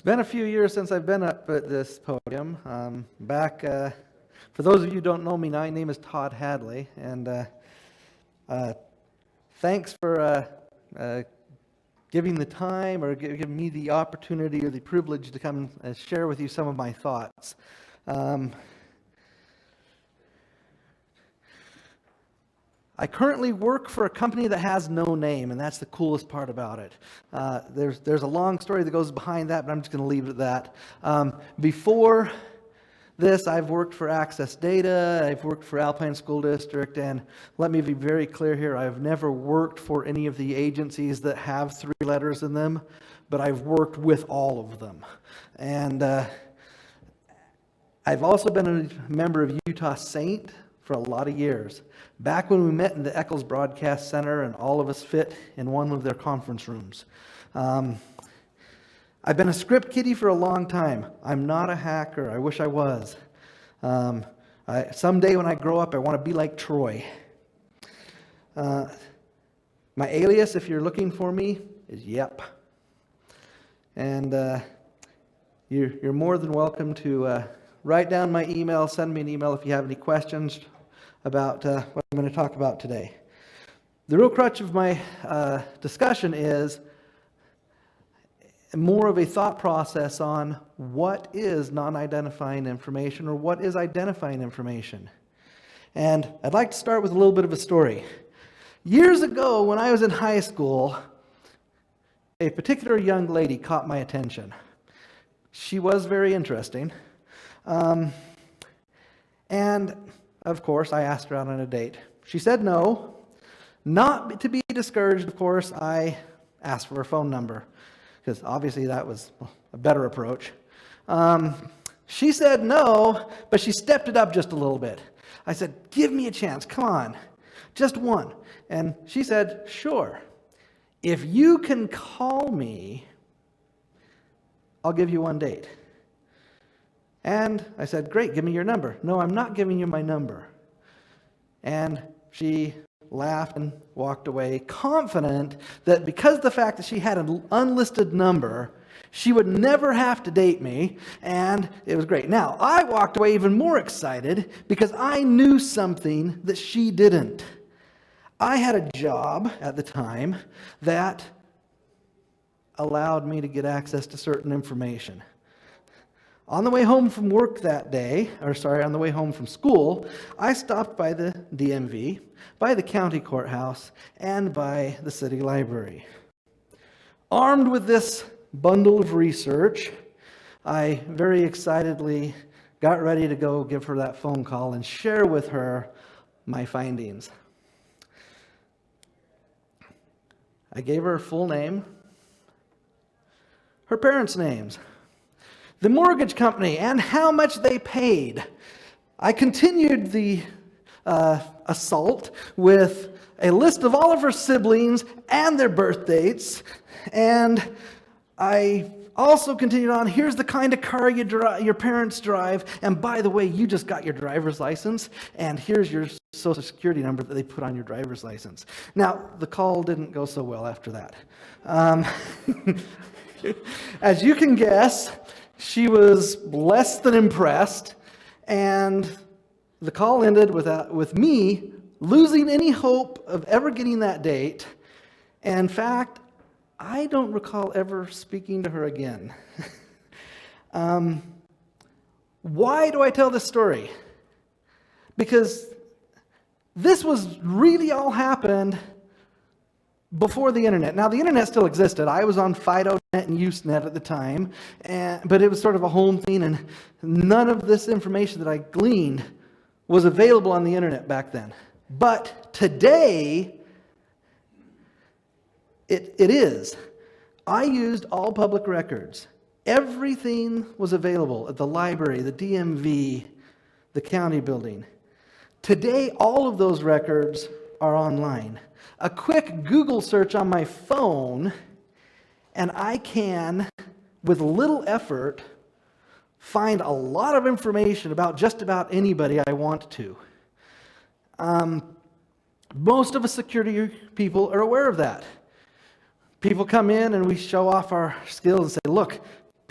been a few years since I've been up at this podium. For those of you who don't know me, my name is Tod Hadley, and thanks for giving the time or giving me the opportunity or the privilege to come and share with you some of my thoughts. I currently work for a company that has no name, and that's the coolest part about it. There's a long story that goes behind that, but I'm just going to leave it at that. Before this, I've worked for Access Data, I've worked for Alpine School District, and let me be very clear here, I've never worked for any of the agencies that have 3 letters in them, but I've worked with all of them. And I've also been a member of Utah Saint for a lot of years. Back when we met in the Eccles Broadcast Center and all of us fit in one of their conference rooms. I've been a script kiddie for a long time. I'm not a hacker. I wish I was. Someday when I grow up, I want to be like Troy. My alias, if you're looking for me, is Yep. And you're more than welcome to write down my email, send me an email if you have any questions about what I'm going to talk about today. The real crutch of my discussion is more of a thought process on what is non-identifying information or what is identifying information. And I'd like to start with a little bit of a story. Years ago, when I was in high school, a particular young lady caught my attention. She was very interesting. And of course, I asked her out on a date. She said no. Not to be discouraged, of course, I asked for her phone number, because obviously that was a better approach. She said no, but she stepped it up just a little bit. I said, give me a chance, come on, just one. And she said, sure. If you can call me, I'll give you one date. And I said, great, give me your number. No, I'm not giving you my number. And she laughed and walked away, confident that because of the fact that she had an unlisted number, she would never have to date me, and it was great. Now, I walked away even more excited because I knew something that she didn't. I had a job at the time that allowed me to get access to certain information. On the way home from work that day, on the way home from school, I stopped by the DMV, by the county courthouse, and by the city library. Armed with this bundle of research, I very excitedly got ready to go give her that phone call and share with her my findings. I gave her full name, her parents' names, the mortgage company, and how much they paid. I continued the assault with a list of all of her siblings and their birth dates, and I also continued on, here's the kind of car your parents drive, and by the way, you just got your driver's license, and here's your social security number that they put on your driver's license. Now, the call didn't go so well after that. As you can guess, she was less than impressed, and the call ended with me losing any hope of ever getting that date. And in fact, I don't recall ever speaking to her again. Why do I tell this story? Because this was really all happened before the internet. Now, the internet still existed. I was on FidoNet and Usenet at the time, but it was sort of a home thing, and none of this information that I gleaned was available on the internet back then. But today, it is. I used all public records. Everything was available at the library, the DMV, the county building. Today, all of those records are online. A quick Google search on my phone, and I can, with little effort, find a lot of information about just about anybody I want to. Most of us security people are aware of that. People come in and we show off our skills and say, look,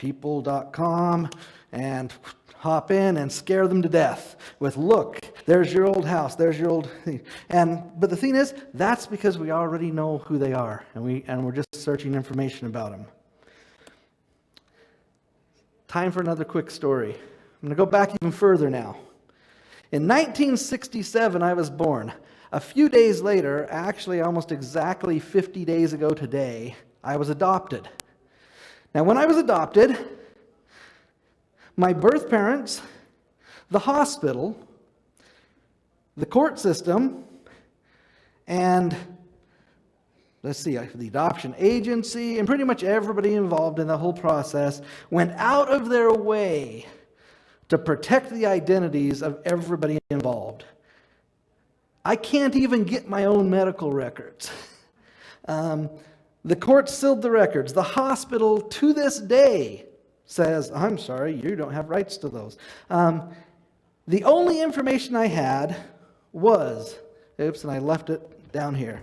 people.com and hop in and scare them to death with, look, there's your old house, there's your old thing. But the thing is, that's because we already know who they are, and we're just searching information about them. Time for another quick story. I'm going to go back even further now. In 1967, I was born. A few days later, actually almost exactly 50 days ago today, I was adopted. Now, when I was adopted, my birth parents, the hospital, the court system, and the adoption agency, and pretty much everybody involved in the whole process went out of their way to protect the identities of everybody involved. I can't even get my own medical records. The court sealed the records. The hospital, to this day, says, I'm sorry, you don't have rights to those. The only information I had was, and I left it down here.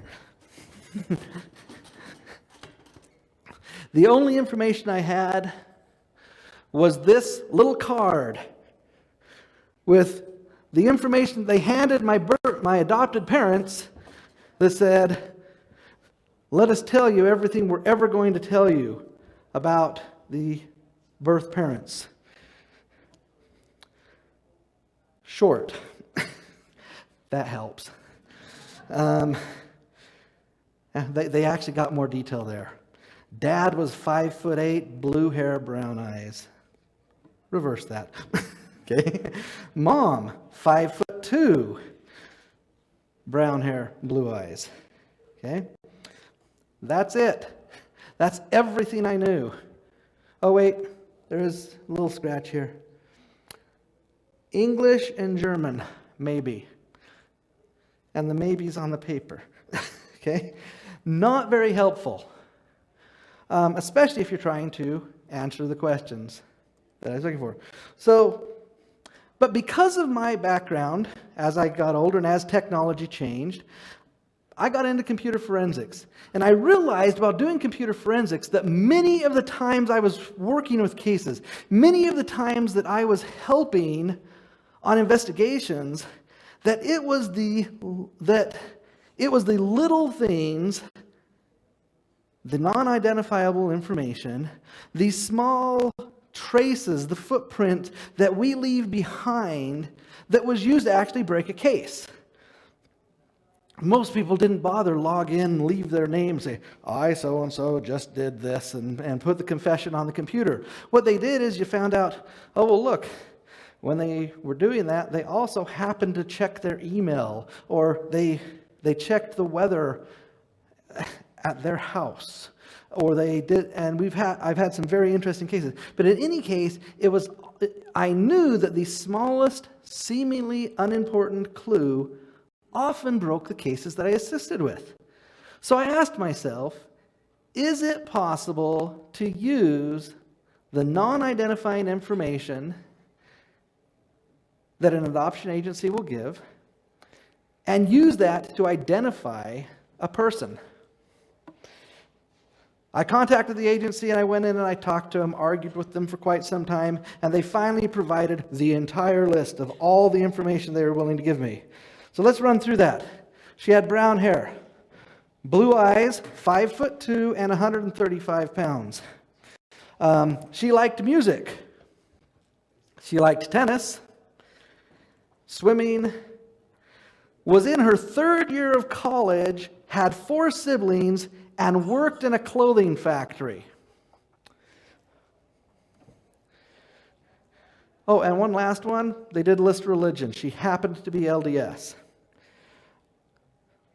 The only information I had was this little card with the information they handed my adopted parents that said, let us tell you everything we're ever going to tell you about the birth parents. Short. That helps. They actually got more detail there. Dad was 5'8", blue hair, brown eyes. Reverse that. Okay. Mom, 5'2", brown hair, blue eyes. Okay. That's it. That's everything I knew. Oh wait, there is a little scratch here. English and German, maybe. And the maybes on the paper. Okay? Not very helpful. Especially if you're trying to answer the questions that I was looking for. But because of my background, as I got older and as technology changed, I got into computer forensics. And I realized while doing computer forensics that many of the times I was working with cases, many of the times that I was helping on investigations, that it was the little things, the non-identifiable information, these small traces, the footprint that we leave behind that was used to actually break a case. Most people didn't bother log in, leave their name, say, I so-and-so just did this, and put the confession on the computer. What they did is you found out, oh, well, look, when they were doing that, they also happened to check their email, or they checked the weather at their house, or they did, and I've had some very interesting cases. But in any case, I knew that the smallest, seemingly unimportant clue often broke the cases that I assisted with. So I asked myself, is it possible to use the non-identifying information that an adoption agency will give and use that to identify a person? I contacted the agency and I went in and I talked to them, argued with them for quite some time, and they finally provided the entire list of all the information they were willing to give me. So let's run through that. She had brown hair, blue eyes, 5'2", and 135 pounds. She liked music. She liked tennis, swimming, was in her third year of college, had 4 siblings, and worked in a clothing factory. Oh, and one last one. They did list religion. She happened to be LDS.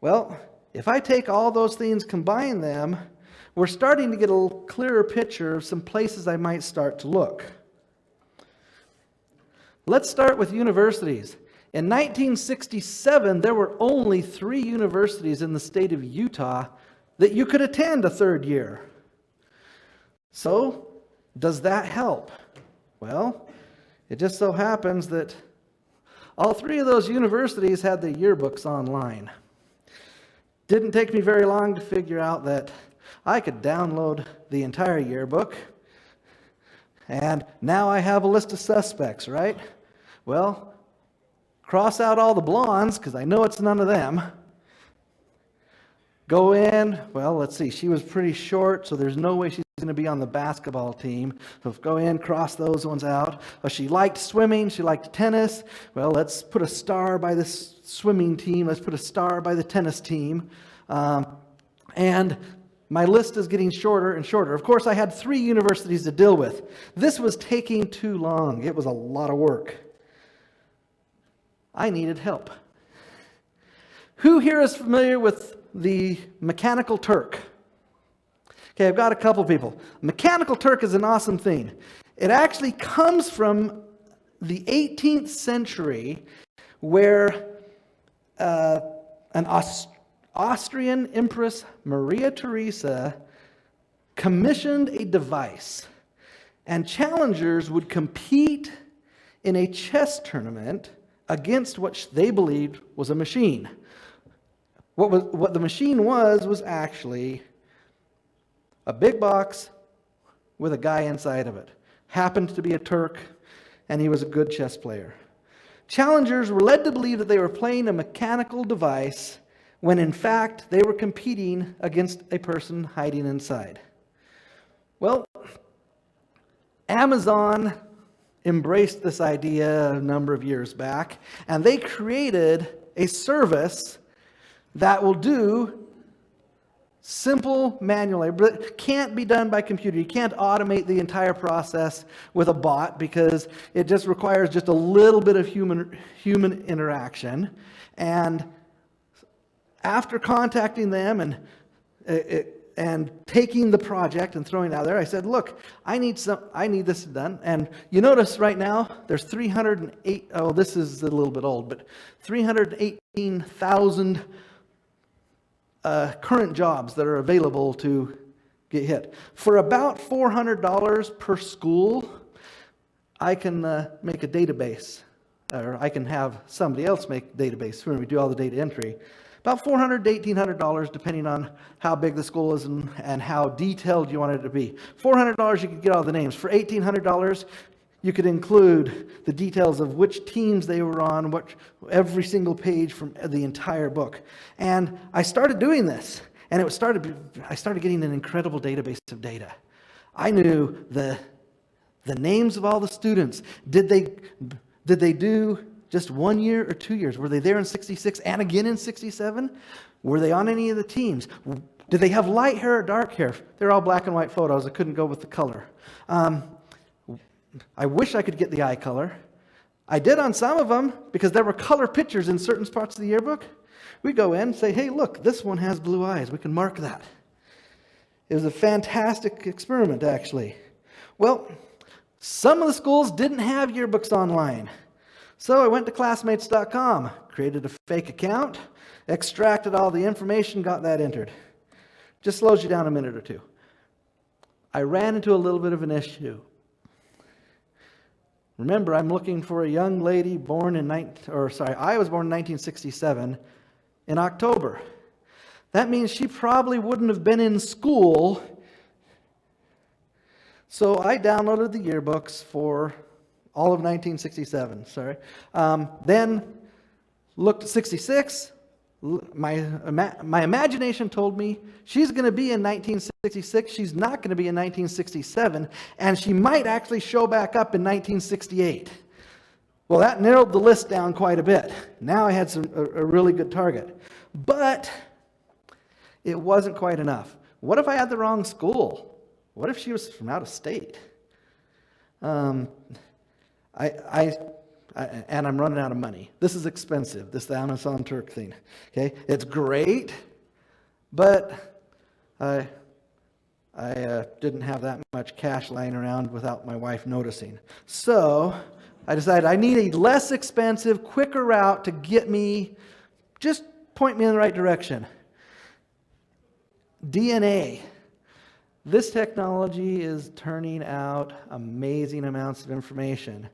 Well, if I take all those things, combine them, we're starting to get a little clearer picture of some places I might start to look. Let's start with universities. In 1967, there were only 3 universities in the state of Utah that you could attend a third year. So, does that help? Well, it just so happens that all 3 of those universities had the yearbooks online. Didn't take me very long to figure out that I could download the entire yearbook, And now I have a list of suspects, right? Well, cross out all the blondes, because I know it's none of them. Go in, well, let's see, she was pretty short, so there's no way she's going to be on the basketball team. So go in, cross those ones out. Well, she liked swimming, she liked tennis. Well, let's put a star by the swimming team, let's put a star by the tennis team. And my list is getting shorter and shorter. Of course, I had 3 universities to deal with. This was taking too long. It was a lot of work. I needed help. Who here is familiar with the Mechanical Turk? Okay, I've got a couple people. Mechanical Turk is an awesome thing. It actually comes from the 18th century, where an Austrian Empress Maria Theresa commissioned a device, and challengers would compete in a chess tournament against what they believed was a machine. What the machine was actually a big box with a guy inside of it. Happened to be a Turk, and he was a good chess player. Challengers were led to believe that they were playing a mechanical device when in fact they were competing against a person hiding inside. Well, Amazon embraced this idea a number of years back, and they created a service that will do simple manual labor, but it can't be done by computer. You can't automate the entire process with a bot, because it just requires just a little bit of human interaction. And after contacting them and taking the project and throwing it out there, I said, look, I need this done. And you notice right now, there's 308, oh, this is a little bit old, but 318,000 current jobs that are available to get hit. For about $400 per school, I can make a database, or I can have somebody else make a database when we do all the data entry. About $400 to $1,800, depending on how big the school is and how detailed you want it to be. $400, you could get all the names. For $1,800, you could include the details of which teams they were on, every single page from the entire book. And I started doing this, and I started getting an incredible database of data. I knew the names of all the students. Did they do just 1 year or 2 years? Were they there in 66 and again in 67? Were they on any of the teams? Did they have light hair or dark hair? They're all black and white photos. I couldn't go with the color. I wish I could get the eye color. I did on some of them, because there were color pictures in certain parts of the yearbook. We go in and say, hey, look, this one has blue eyes. We can mark that. It was a fantastic experiment, actually. Well, some of the schools didn't have yearbooks online. So I went to classmates.com, created a fake account, extracted all the information, got that entered. Just slows you down a minute or two. I ran into a little bit of an issue. Remember, I'm looking for a young lady I was born in 1967 in October. That means she probably wouldn't have been in school. So I downloaded the yearbooks for all of 1967, then looked at 66. My imagination told me she's going to be in 1966. She's not going to be in 1967. And she might actually show back up in 1968. Well, that narrowed the list down quite a bit. Now I had a really good target. But it wasn't quite enough. What if I had the wrong school? What if she was from out of state? And I'm running out of money. This is expensive, this Amazon Turk thing. Okay, it's great, but I didn't have that much cash lying around without my wife noticing. So I decided I need a less expensive, quicker route to get me, just point me in the right direction. DNA. This technology is turning out amazing amounts of information.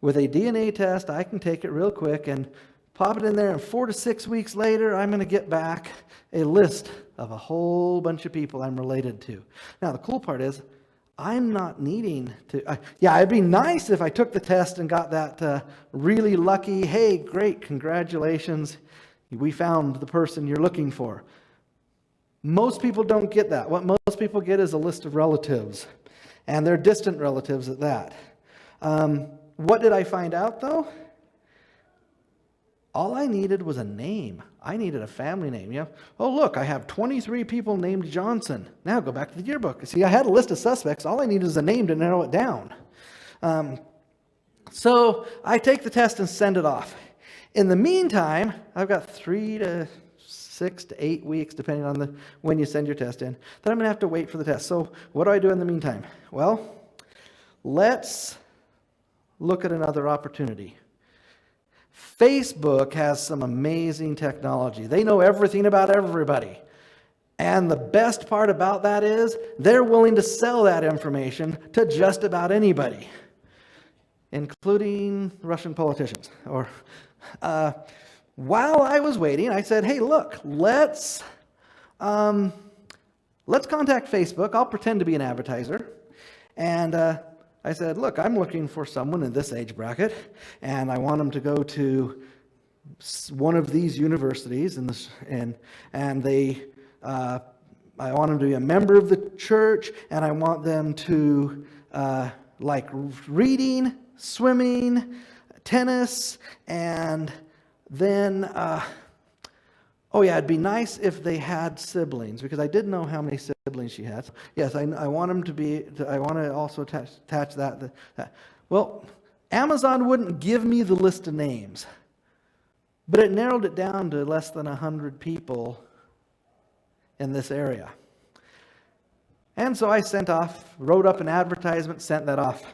With a DNA test, I can take it real quick and pop it in there, and 4 to 6 weeks later, I'm going to get back a list of a whole bunch of people I'm related to. Now, the cool part is, I'm not needing to. Yeah, it'd be nice if I took the test and got that really lucky, hey, great, congratulations, we found the person you're looking for. Most people don't get that. What most people get is a list of relatives, and they're distant relatives at that. What did I find out, though? All I needed was a name. I needed a family name. You know, oh, look, I have 23 people named Johnson. Now go back to the yearbook. See, I had a list of suspects. All I needed is a name to narrow it down. So I take the test and send it off. In the meantime, I've got 3 to 6 to 8 weeks, depending on when you send your test in, that I'm going to have to wait for the test. So what do I do in the meantime? Well, let's look at another opportunity. Facebook has some amazing technology. They know everything about everybody. And the best part about that is they're willing to sell that information to just about anybody, including Russian politicians. While I was waiting, I said, hey, look, let's contact Facebook. I'll pretend to be an advertiser. And I said, look, I'm looking for someone in this age bracket, and I want them to go to one of these universities, I want them to be a member of the church, and I want them to like reading, swimming, tennis, and then, it'd be nice if they had siblings, because I didn't know how many siblings she had. So, yes, I want them I want to also attach that. Well, Amazon wouldn't give me the list of names, but it narrowed it down to less than 100 people in this area. And so I wrote up an advertisement, sent that off.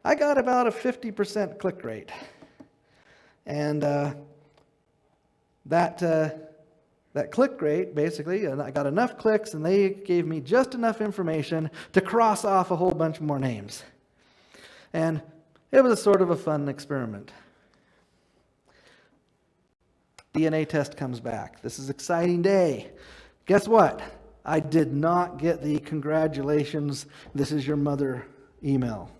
I got about a 50% click rate. And that click rate, basically, and I got enough clicks, and they gave me just enough information to cross off a whole bunch more names. And it was a sort of a fun experiment. DNA test comes back. This is an exciting day. Guess what? I did not get the congratulations, this is your mother email.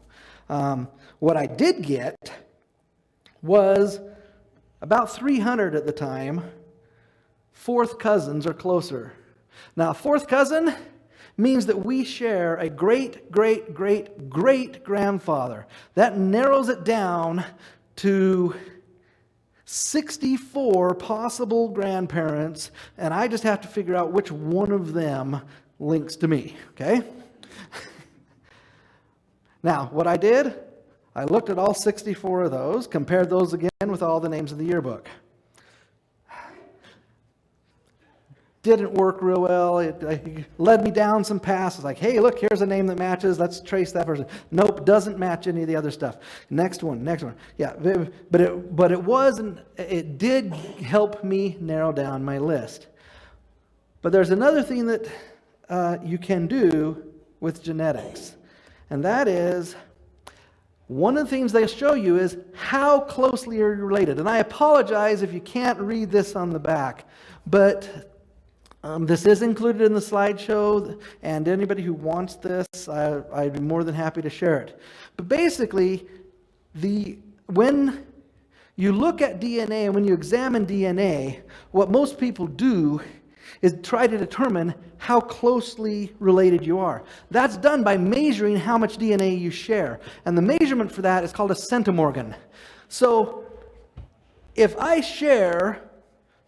What I did get was about 300 at the time, fourth cousins or closer. Now, fourth cousin means that we share a great-great-great-great-grandfather. That narrows it down to 64 possible grandparents, and I just have to figure out which one of them links to me, okay? Now, what I did, I looked at all 64 of those, compared those again with all the names in the yearbook. Didn't work real well. It led me down some paths. Like, hey, look, here's a name that matches. Let's trace that person. Nope, doesn't match any of the other stuff. Next one. Yeah, but it wasn't. It did help me narrow down my list. But there's another thing that you can do with genetics, and that is, one of the things they show you is how closely are you related. And I apologize if you can't read this on the back, but this is included in the slideshow, and anybody who wants this, I'd be more than happy to share it. But basically, when you look at DNA and when you examine DNA, what most people do is try to determine how closely related you are. That's done by measuring how much DNA you share. And the measurement for that is called a centimorgan. So if I share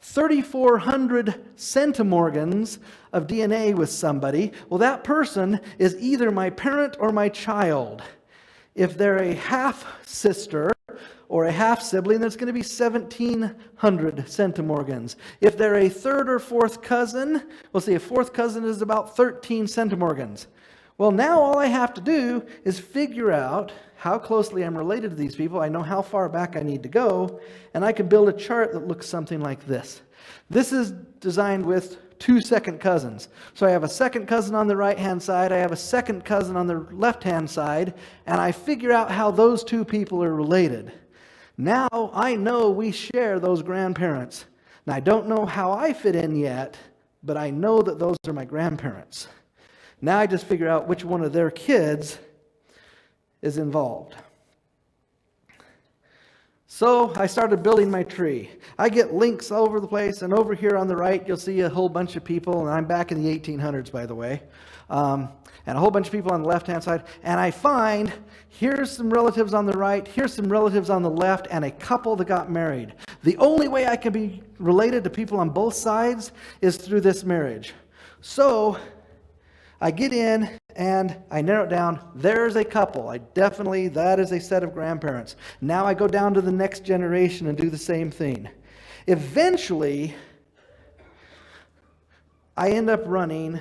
3,400 centimorgans of DNA with somebody, well, that person is either my parent or my child. If they're a half-sister or a half-sibling, that's going to be 1,700 centimorgans. If they're a third or fourth cousin, we'll see a fourth cousin is about 13 centimorgans. Well, now all I have to do is figure out how closely I'm related to these people. I know how far back I need to go, and I can build a chart that looks something like this. This is designed with 2 second cousins. So I have a second cousin on the right-hand side, I have a second cousin on the left-hand side, and I figure out how those two people are related. Now I know we share those grandparents. Now I don't know how I fit in yet, but I know that those are my grandparents. Now I just figure out which one of their kids is involved. So I started building my tree. I get links all over the place, and over here on the right, you'll see a whole bunch of people, and I'm back in the 1800s, by the way, and a whole bunch of people on the left-hand side, and I find here's some relatives on the right, here's some relatives on the left, and a couple that got married. The only way I can be related to people on both sides is through this marriage. So I get in and I narrow it down. There's a couple. That is a set of grandparents. Now I go down to the next generation and do the same thing. Eventually, I end up running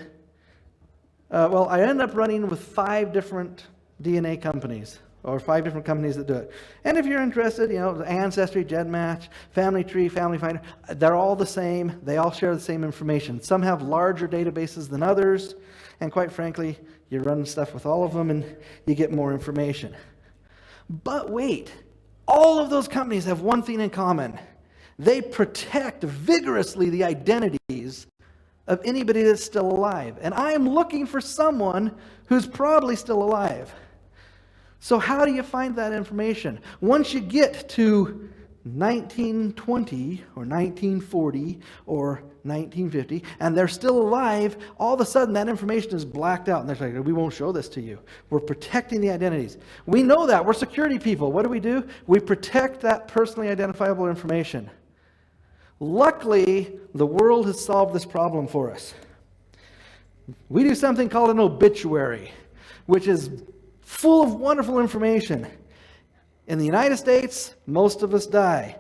with 5 different DNA companies, or 5 different companies that do it. And if you're interested, Ancestry, GenMatch, Family Tree, Family Finder, they're all the same. They all share the same information. Some have larger databases than others, and quite frankly, you run stuff with all of them and you get more information. But wait, all of those companies have one thing in common. They protect vigorously the identities of anybody that's still alive. And I am looking for someone who's probably still alive. So how do you find that information? Once you get to 1920 or 1940 or 1950 and they're still alive, all of a sudden that information is blacked out. And they're like, we won't show this to you. We're protecting the identities. We know that. We're security people. What do? We protect that personally identifiable information. Luckily, the world has solved this problem for us. We do something called an obituary, which is full of wonderful information. In the United States, most of us die.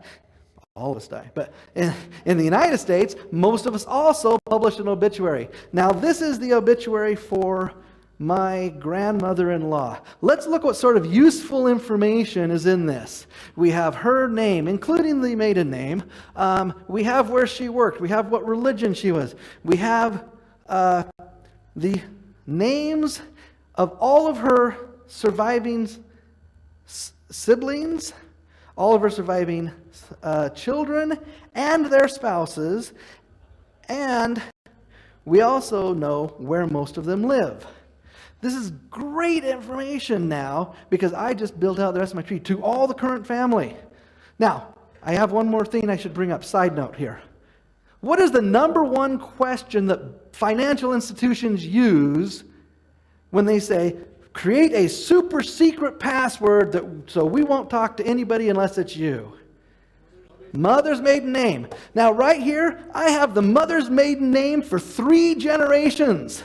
All of us die. But in the United States, most of us also publish an obituary. Now, this is the obituary for my grandmother-in-law. Let's look what sort of useful information is in this. We have her name, including the maiden name. We have where she worked. We have what religion she was. We have the names of all of her surviving siblings, all of her surviving children and their spouses, and we also know where most of them live. This is great information now because I just built out the rest of my tree to all the current family. Now, I have one more thing I should bring up. Side note here. What is the number one question that financial institutions use when they say, create a super secret password so we won't talk to anybody unless it's you? Mother's maiden name. Now right here, I have the mother's maiden name for 3 generations.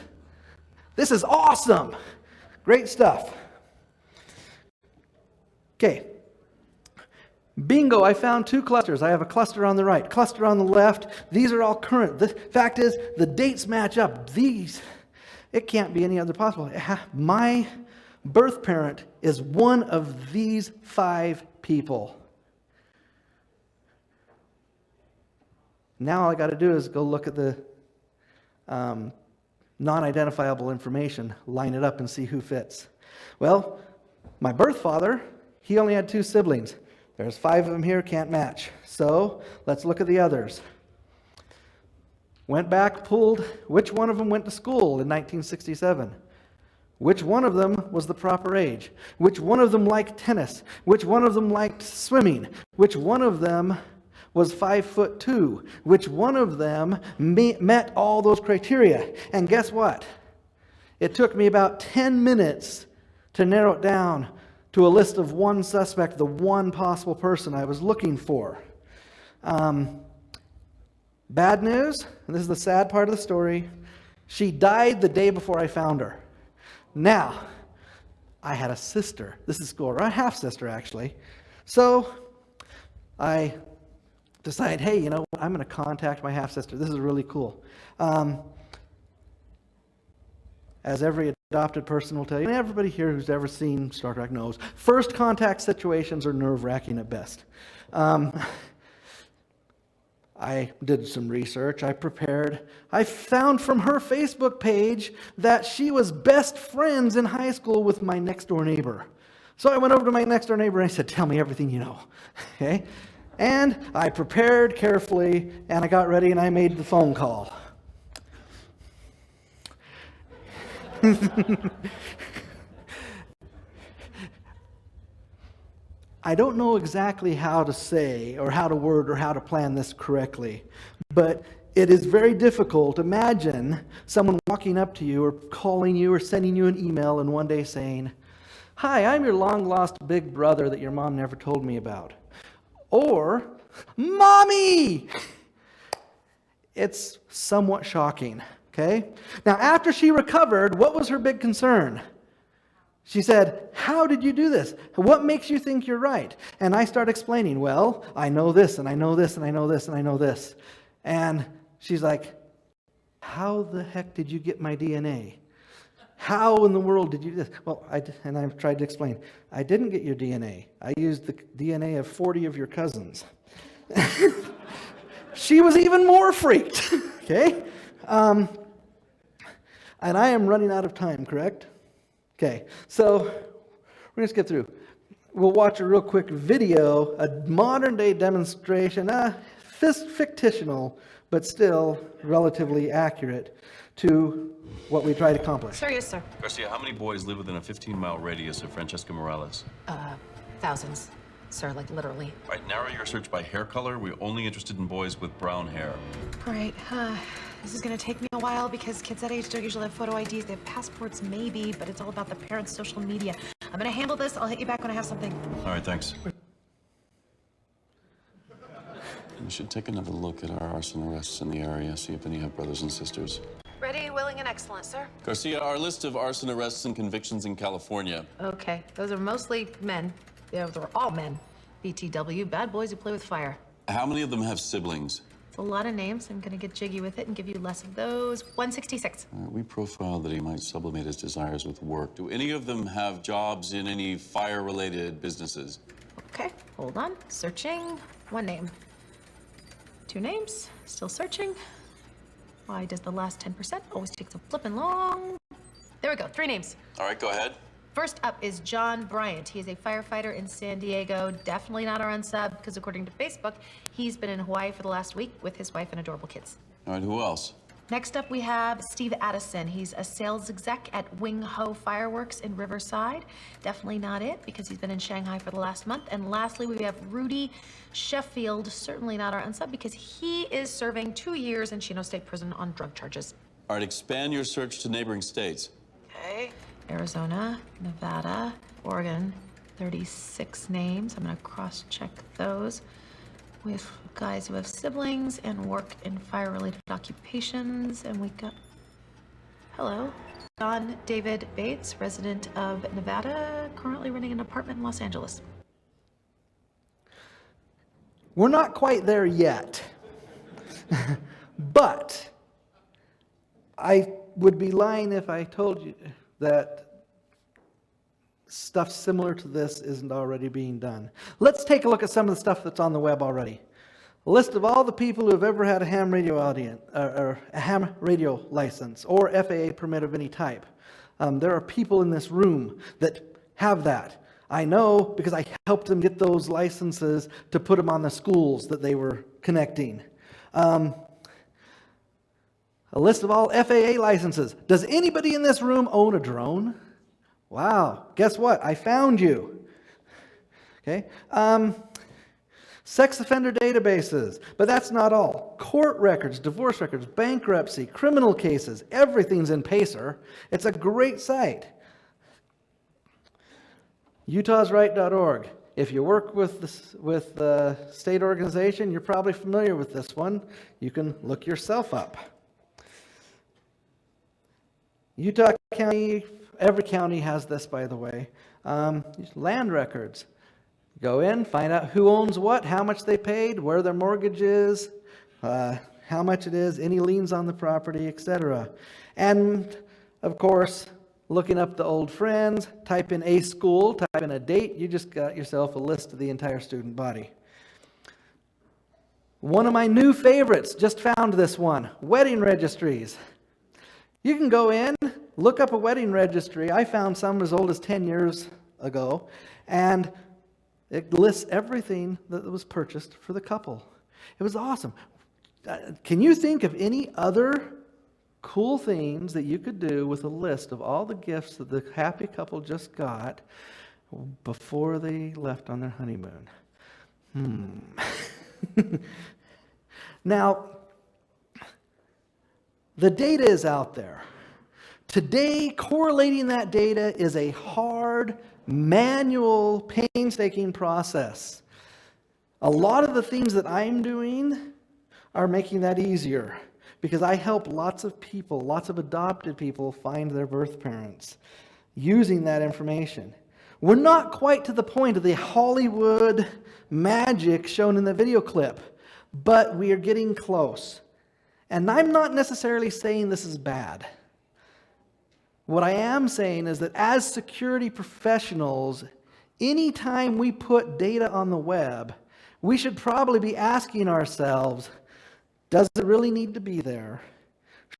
This is awesome. Great stuff. Okay. Bingo, I found 2 clusters. I have a cluster on the right, cluster on the left. These are all current. The fact is, the dates match up. It can't be any other possible. My birth parent is one of these 5 people. Now all I got to do is go look at the non-identifiable information, line it up and see who fits. Well, my birth father, he only had 2 siblings. There's 5 of them here, can't match. So let's look at the others. Went back, pulled which one of them went to school in 1967. Which one of them was the proper age? Which one of them liked tennis? Which one of them liked swimming? Which one of them was 5'2"? Which one of them met all those criteria? And guess what? It took me about 10 minutes to narrow it down to a list of one suspect, the one possible person I was looking for. Bad news, and this is the sad part of the story, she died the day before I found her. Now, I had a sister. This is cool, or a half-sister actually. So I decide, hey, you know what? I'm going to contact my half-sister. This is really cool. As every adopted person will tell you, and everybody here who's ever seen Star Trek knows, first contact situations are nerve-wracking at best. I did some research, I prepared. I found from her Facebook page that she was best friends in high school with my next-door neighbor. So I went over to my next-door neighbor and I said, tell me everything you know. Okay? And I prepared carefully, and I got ready and I made the phone call. I don't know exactly how to say or how to word or how to plan this correctly, but it is very difficult. Imagine someone walking up to you or calling you or sending you an email and one day saying, "Hi, I'm your long-lost big brother that your mom never told me about." Or, "Mommy!" It's somewhat shocking, okay? Now, after she recovered, what was her big concern? She said, "How did you do this? What makes you think you're right?" And I start explaining, "Well, I know this, and I know this, and I know this, and I know this." And she's like, "How the heck did you get my DNA? How in the world did you do this?" Well, and I've tried to explain, "I didn't get your DNA. I used the DNA of 40 of your cousins." She was even more freaked, okay? And I am running out of time, correct? Okay, so we're going to skip through. We'll watch a real quick video, a modern-day demonstration, fictional, but still relatively accurate to what we try to accomplish. Sir, yes, sir. Garcia, how many boys live within a 15-mile radius of Francesca Morales? Thousands. Sir, like literally. All right, narrow your search by hair color. We're only interested in boys with brown hair. All right, this is gonna take me a while because kids that age don't usually have photo IDs. They have passports, maybe, but it's all about the parents' social media. I'm gonna handle this. I'll hit you back when I have something. All right, thanks. We should take another look at our arson arrests in the area, see if any have brothers and sisters. Ready, willing, and excellent, sir. Garcia, our list of arson arrests and convictions in California. Okay, those are mostly men. Yeah, they're all men. BTW, bad boys who play with fire. How many of them have siblings? It's a lot of names. I'm gonna get jiggy with it and give you less of those. 166. We profiled that he might sublimate his desires with work. Do any of them have jobs in any fire-related businesses? Okay, hold on. Searching. One name. Two names. Still searching. Why does the last 10% always take so flippin' long? There we go. 3 names. All right, go ahead. First up is John Bryant. He is a firefighter in San Diego. Definitely not our unsub, because according to Facebook, he's been in Hawaii for the last week with his wife and adorable kids. All right, who else? Next up, we have Steve Addison. He's a sales exec at Wing Ho Fireworks in Riverside. Definitely not it, because he's been in Shanghai for the last month. And lastly, we have Rudy Sheffield. Certainly not our unsub, because he is serving 2 years in Chino State Prison on drug charges. All right, expand your search to neighboring states. Okay. Arizona, Nevada, Oregon, 36 names. I'm gonna cross-check those with guys who have siblings and work in fire-related occupations. And we got, hello, John David Bates, resident of Nevada, currently renting an apartment in Los Angeles. We're not quite there yet, but I would be lying if I told you that stuff similar to this isn't already being done. Let's take a look at some of the stuff that's on the web already. A list of all the people who have ever had a ham radio or a ham radio license or FAA permit of any type. There are people in this room that have that. I know because I helped them get those licenses to put them on the schools that they were connecting. A list of all FAA licenses. Does anybody in this room own a drone? Wow, guess what? I found you. Okay. Sex offender databases, but that's not all. Court records, divorce records, bankruptcy, criminal cases, everything's in Pacer. It's a great site. utahsright.org. If you work with the state organization, you're probably familiar with this one. You can look yourself up. Utah County, every county has this, by the way. Land records. Go in, find out who owns what, how much they paid, where their mortgage is, how much it is, any liens on the property, etc. And, of course, looking up the old friends, type in a school, type in a date, you just got yourself a list of the entire student body. One of my new favorites, just found this one, wedding registries. You can go in, look up a wedding registry. I found some as old as 10 years ago, and it lists everything that was purchased for the couple. It was awesome. Can you think of any other cool things that you could do with a list of all the gifts that the happy couple just got before they left on their honeymoon. Now, the data is out there. Today, correlating that data is a hard, manual, painstaking process. A lot of the things that I'm doing are making that easier because I help lots of people, lots of adopted people find their birth parents using that information. We're not quite to the point of the Hollywood magic shown in the video clip, but we are getting close. And I'm not necessarily saying this is bad. What I am saying is that as security professionals, anytime we put data on the web, we should probably be asking ourselves, does it really need to be there?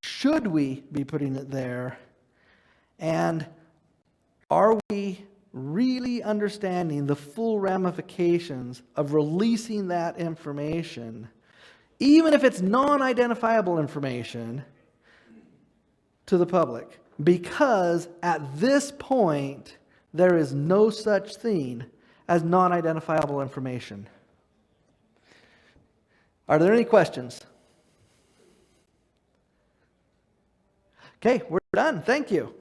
Should we be putting it there? And are we really understanding the full ramifications of releasing that information, even if it's non-identifiable information, to the public? Because at this point, there is no such thing as non-identifiable information. Are there any questions? Okay, we're done. Thank you.